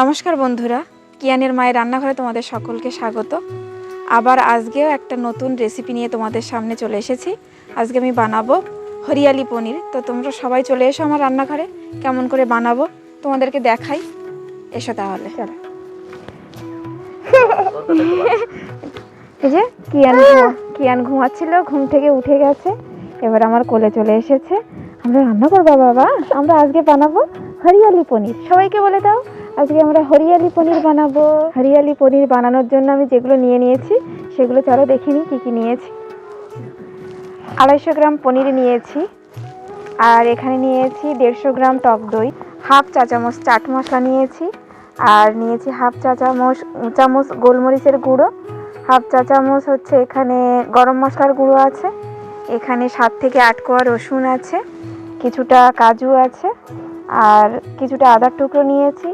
নমস্কার বন্ধুরা, কিয়ানের মায়ের রান্নাঘরে তোমাদের সকলকে স্বাগত। আবার আজকেও একটা নতুন রেসিপি নিয়ে তোমাদের সামনে চলে এসেছি। আজকে আমি বানাবো হরিয়ালি পনির। তো তোমরা সবাই চলে এসো আমার রান্নাঘরে, কেমন করে বানাবো তোমাদেরকে দেখাই। এসো তাহলে। এই যে কিয়ান ঘুমাচ্ছিল, ঘুম থেকে উঠে গেছে, এবার আমার কোলে চলে এসেছে। আমরা রান্না করবো বাবা, আমরা আজকে বানাবো হরিয়ালি পনির। সবাইকে বলে দাও, আজকে আমরা হরিয়ালি পনির বানাবো। হরিয়ালি পনির বানানোর জন্য আমি যেগুলো নিয়েছি সেগুলো চলো দেখে নিই কী কী নিয়েছি। 250 গ্রাম পনির নিয়েছি, আর এখানে নিয়েছি 150 গ্রাম টক দই, হাফ চা চামচ চাট মশলা নিয়েছি, আর নিয়েছি হাফ চা চামচ গোলমরিচের গুঁড়ো, হাফ চা চামচ হচ্ছে এখানে গরম মশলার গুঁড়ো আছে, এখানে 7 থেকে 8 কোয়া রসুন আছে, কিছুটা কাজু আছে, আর কিছুটা আদার টুকরো নিয়েছি,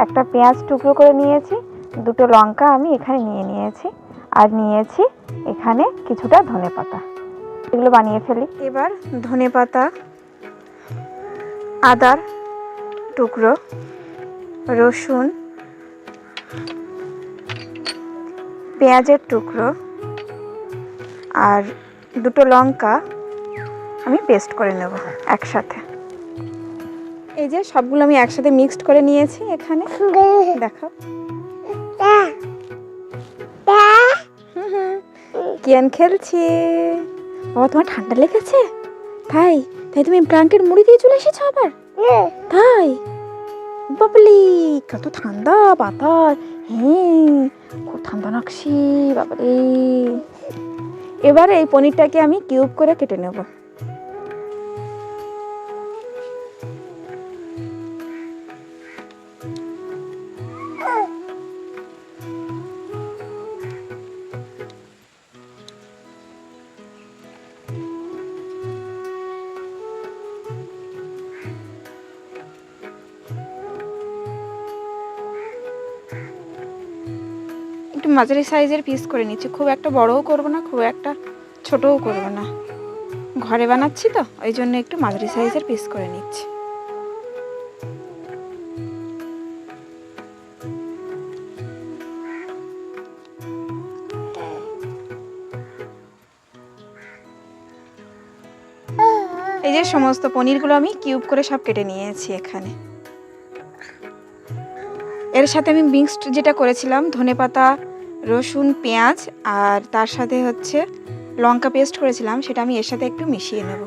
একটা পেঁয়াজ টুকরো করে নিয়েছি, 2টো লঙ্কা আমি এখানে নিয়েছি, আর নিয়েছি এখানে কিছুটা ধনেপাতা। এগুলো বানিয়ে ফেলি। এবার ধনেপাতা, আদার টুকরো, রসুন, পেঁয়াজের টুকরো আর 2টো লঙ্কা আমি পেস্ট করে নেব একসাথে। এই যে সবগুলো আমি একসাথে মিক্সড করে নিয়েছি। এখানে দেখো, কিয়ান খেলছে। বাবা, তোমার ঠান্ডা লেগেছে? তাই তুমি ব্ল্যাঙ্কেট মুড়ি দিয়ে চলে এসেছো আবার? তাই বাবলি, কত ঠান্ডা বাতাস। হ্যাঁ, খুব ঠান্ডা লাগছে বাবারে। এবারে এই পনিরটাকে আমি কিউব করে কেটে নেব। একটু মাঝারি সাইজের পিস করে নিচ্ছি, খুব একটা বড়ও করব না, খুব একটা ছোটও করব না। ঘরে বানাচ্ছি তো, ওই জন্য একটু মাঝারি সাইজের পিস করে নিচ্ছি। এই যে সমস্ত পনিরগুলো আমি কিউব করে সব কেটে নিয়েছি এখানে। এর সাথে আমি মিক্সড যেটা করেছিলাম, ধনেপাতা, রসুন, পেঁয়াজ, আর তার সাথে হচ্ছে লঙ্কা পেস্ট করেছিলাম, সেটা আমি এর সাথে একটু মিশিয়ে নেব।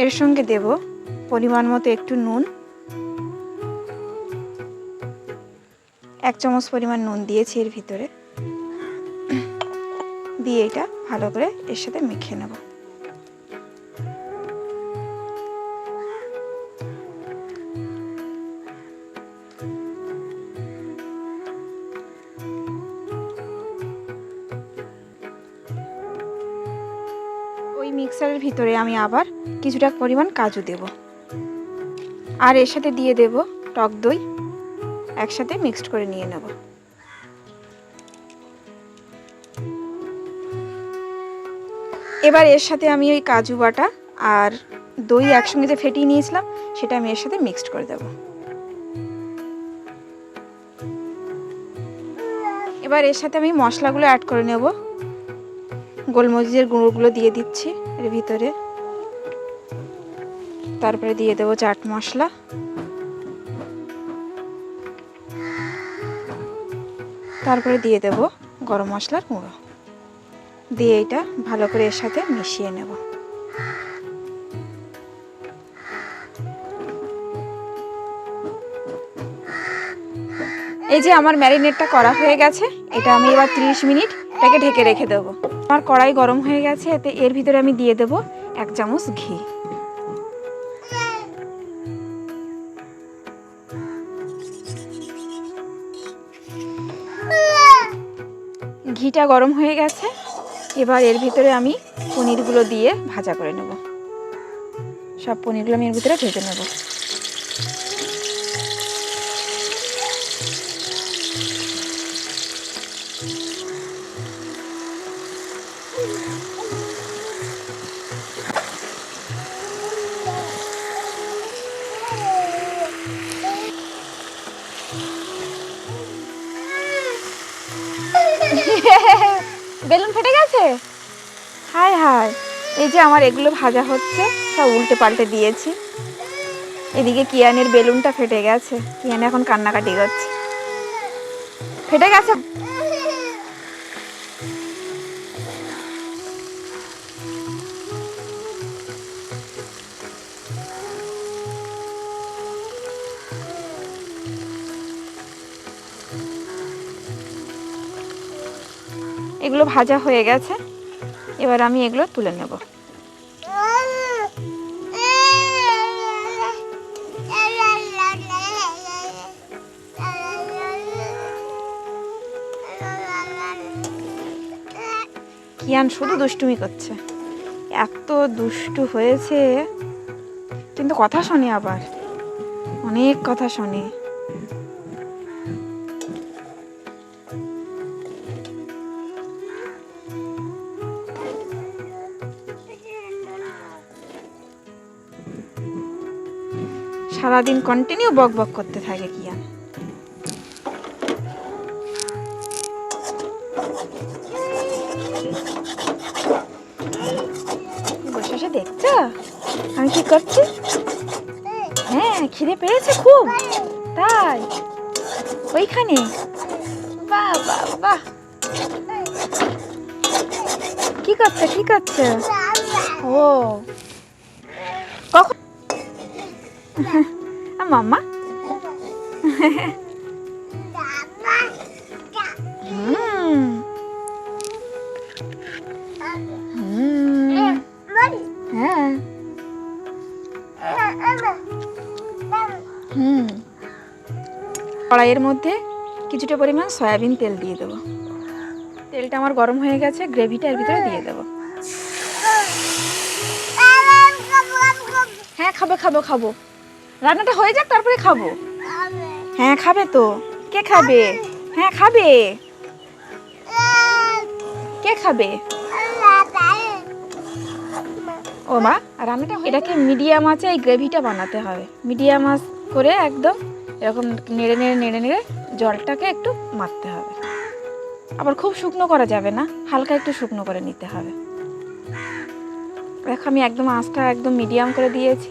এর সঙ্গে দেব পরিমাণ মতো একটু নুন, 1 চামচ পরিমাণ নুন দিয়েছি এর ভিতরে, দিয়ে এটা ভালো করে এর সাথে মেখে নেব। ওই মিক্সারের ভিতরে আমি আবার কিছুটা পরিমাণ কাজু দেব, আর এর সাথে দিয়ে দেব টক দই, একসাথে মিক্সড করে নিয়ে নেব। এবার এর সাথে আমি ওই কাজু বাটা আর দই একসঙ্গে যে ফেটিয়ে নিয়েছিলাম সেটা আমি এর সাথে মিক্সড করে দেব। এবার এর সাথে আমি মশলাগুলো অ্যাড করে নেব। গোলমরিচের গুঁড়োগুলো দিয়ে দিচ্ছি এর ভিতরে, তারপরে দিয়ে দেব চাট মশলা, তারপরে দিয়ে দেব গরম মশলার গুঁড়ো, দিয়ে এটা ভালো করে এর সাথে মিশিয়ে নেব। এই যে আমার ম্যারিনেটটা করা হয়ে গেছে, এটা আমি এবার 30 মিনিট এটাকে ঢেকে রেখে দেবো। আমার কড়াই গরম হয়ে গেছে, এতে এর ভিতরে আমি দিয়ে দেব 1 চামচ ঘি। ঘিটা গরম হয়ে গেছে, এবার এর ভিতরে আমি পনিরগুলো দিয়ে ভাজা করে নেব। সব পনিরগুলো আমি এর ভিতরে ভেজে নেব। এই যে আমার এগুলো ভাজা হচ্ছে, সব উল্টে পাল্টে দিয়েছি। এদিকে কিয়ানের বেলুনটা ফেটে গেছে, কিয়ান এখন কান্নাকাটি করছে। ফেটে গেছে। এগুলো ভাজা হয়ে গেছে, এবার আমি এগুলো তুলে নেব। কিয়ান শুধু দুষ্টুমি করছে, এত দুষ্টু হয়েছে, কিন্তু কথা শোনে, আবার অনেক কথা শোনে। সারাদিন কন্টিনিউ বক বক করতে থাকে কিয়ান। বসে বসে দেখছো আমি কি করছি? হ্যাঁ, খিদে পেয়েছে খুব, তাই ওইখানে। বাহ বাহ বাহ, কি করছে কি করছে? ও কখন মাম্মা? হ্যাঁ, কড়াইয়ের মধ্যে কিছুটা পরিমাণ সয়াবিন তেল দিয়ে দেবো। তেলটা আমার গরম হয়ে গেছে, গ্রেভিটা এর ভিতরে দিয়ে দেবো। হ্যাঁ, খাবো খাবো খাবো, রান্নাটা হয়ে যাক তারপরে খাবো। হ্যাঁ খাবে তো, কে খাবে? হ্যাঁ খাবে, কে খাবে? ও মা, রান্নাটা এটাকে মিডিয়াম আঁচে এই গ্রেভিটা বানাতে হবে। মিডিয়াম আঁচ করে একদম এরকম নেড়ে নেড়ে নেড়ে নেড়ে জলটাকে একটু মারতে হবে। আবার খুব শুকনো করা যাবে না, হালকা একটু শুকনো করে নিতে হবে। দেখো আমি একদম আঁচটা একদম মিডিয়াম করে দিয়েছি,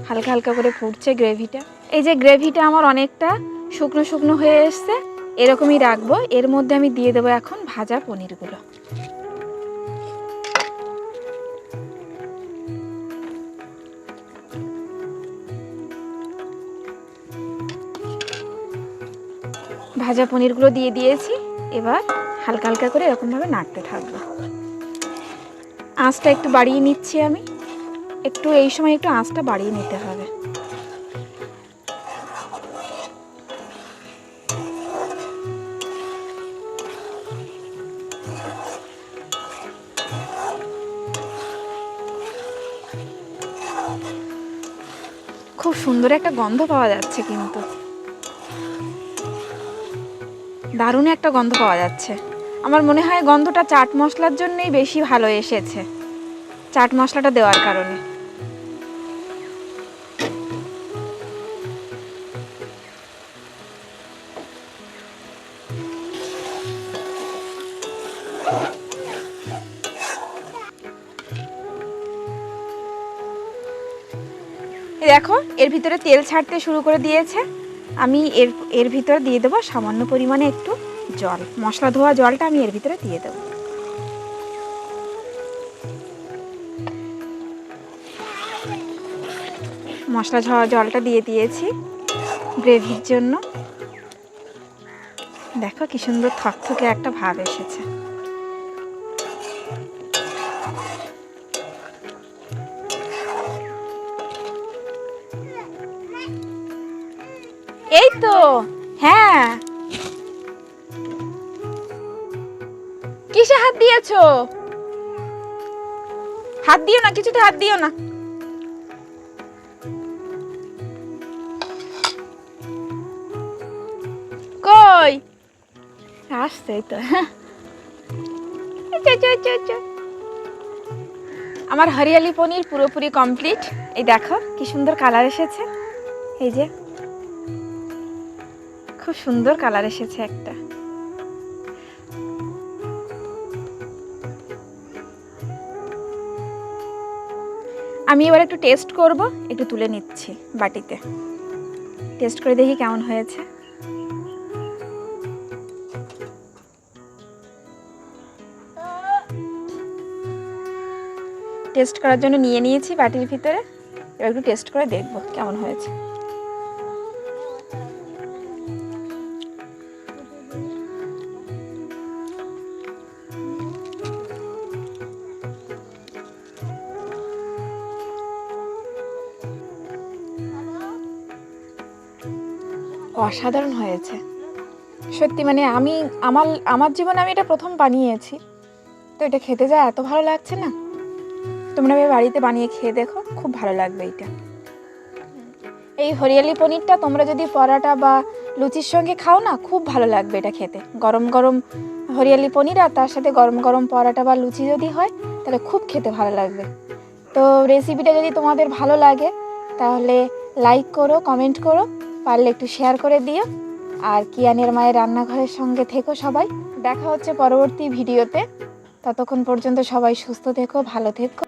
হালকা হালকা করে ফুটছে গ্রেভিটা। এই যে গ্রেভিটা আমার অনেকটা শুকনো শুকনো হয়ে এসছে, এরকমই রাখবো। এর মধ্যে আমি দিয়ে দেবো এখন ভাজা পনিরগুলো। ভাজা পনিরগুলো দিয়ে দিয়েছি, এবার হালকা হালকা করে এরকমভাবে নাড়তে থাকবো। আঁচটা একটু বাড়িয়ে নিচ্ছি আমি, একটু এই সময় একটু আঁচটা বাড়িয়ে নিতে হবে। খুব সুন্দর একটা গন্ধ পাওয়া যাচ্ছে, কিন্তু দারুণ একটা গন্ধ পাওয়া যাচ্ছে। আমার মনে হয় গন্ধটা চাট মশলার জন্যই বেশি ভালো এসেছে, চাট মশলাটা দেওয়ার কারণে। দেখো এর ভিতরে তেল ছাড়তে শুরু করে দিয়েছে। আমি এর ভিতরে দিয়ে দেবো সামান্য পরিমাণে একটু জল, মশলা ধোয়া জলটা আমি এর ভিতরে দিয়ে দেবো। মশলা ধোয়া জলটা দিয়ে দিয়েছি গ্রেভির জন্য। দেখো কি সুন্দর থকথকে একটা ভাব এসেছে। এই তো, হ্যাঁ। কিসে হাত দিয়েছো? হাত দিও না, কিছুতে হাত দিও না। কই আসছে তো। আমার হরিয়ালি পনির পুরোপুরি কমপ্লিট। এই দেখো কি সুন্দর কালার এসেছে, এই যে খুব সুন্দর কালার এসেছে একটা। আমি এবার একটু টেস্ট করব, একটু তুলে নিচ্ছি বাটিতে, টেস্ট করে দেখি কেমন হয়েছে। টেস্ট করার জন্য নিয়ে নিয়েছি বাটির ভিতরে, এবার একটু টেস্ট করে দেখব কেমন হয়েছে। অসাধারণ হয়েছে সত্যি, মানে আমি আমার জীবনে আমি এটা প্রথম বানিয়েছি, তো এটা খেতে যায় এত ভালো লাগছে না। তোমরা বাড়িতে বানিয়ে খেয়ে দেখো, খুব ভালো লাগবে এটা। এই হরিয়ালি পনিরটা তোমরা যদি পরাটা বা লুচির সঙ্গে খাও না, খুব ভালো লাগবে এটা খেতে। গরম গরম হরিয়ালি পনির আর তার সাথে গরম গরম পরাটা বা লুচি যদি হয়, তাহলে খুব খেতে ভালো লাগবে। তো রেসিপিটা যদি তোমাদের ভালো লাগে তাহলে লাইক করো, কমেন্ট করো, পারলে একটু শেয়ার করে দিও। আর কিয়ানের মায়ের রান্নাঘরের সঙ্গে থেকো সবাই। দেখা হচ্ছে পরবর্তী ভিডিওতে। ততক্ষণ পর্যন্ত সবাই সুস্থ থেকো, ভালো থেকো।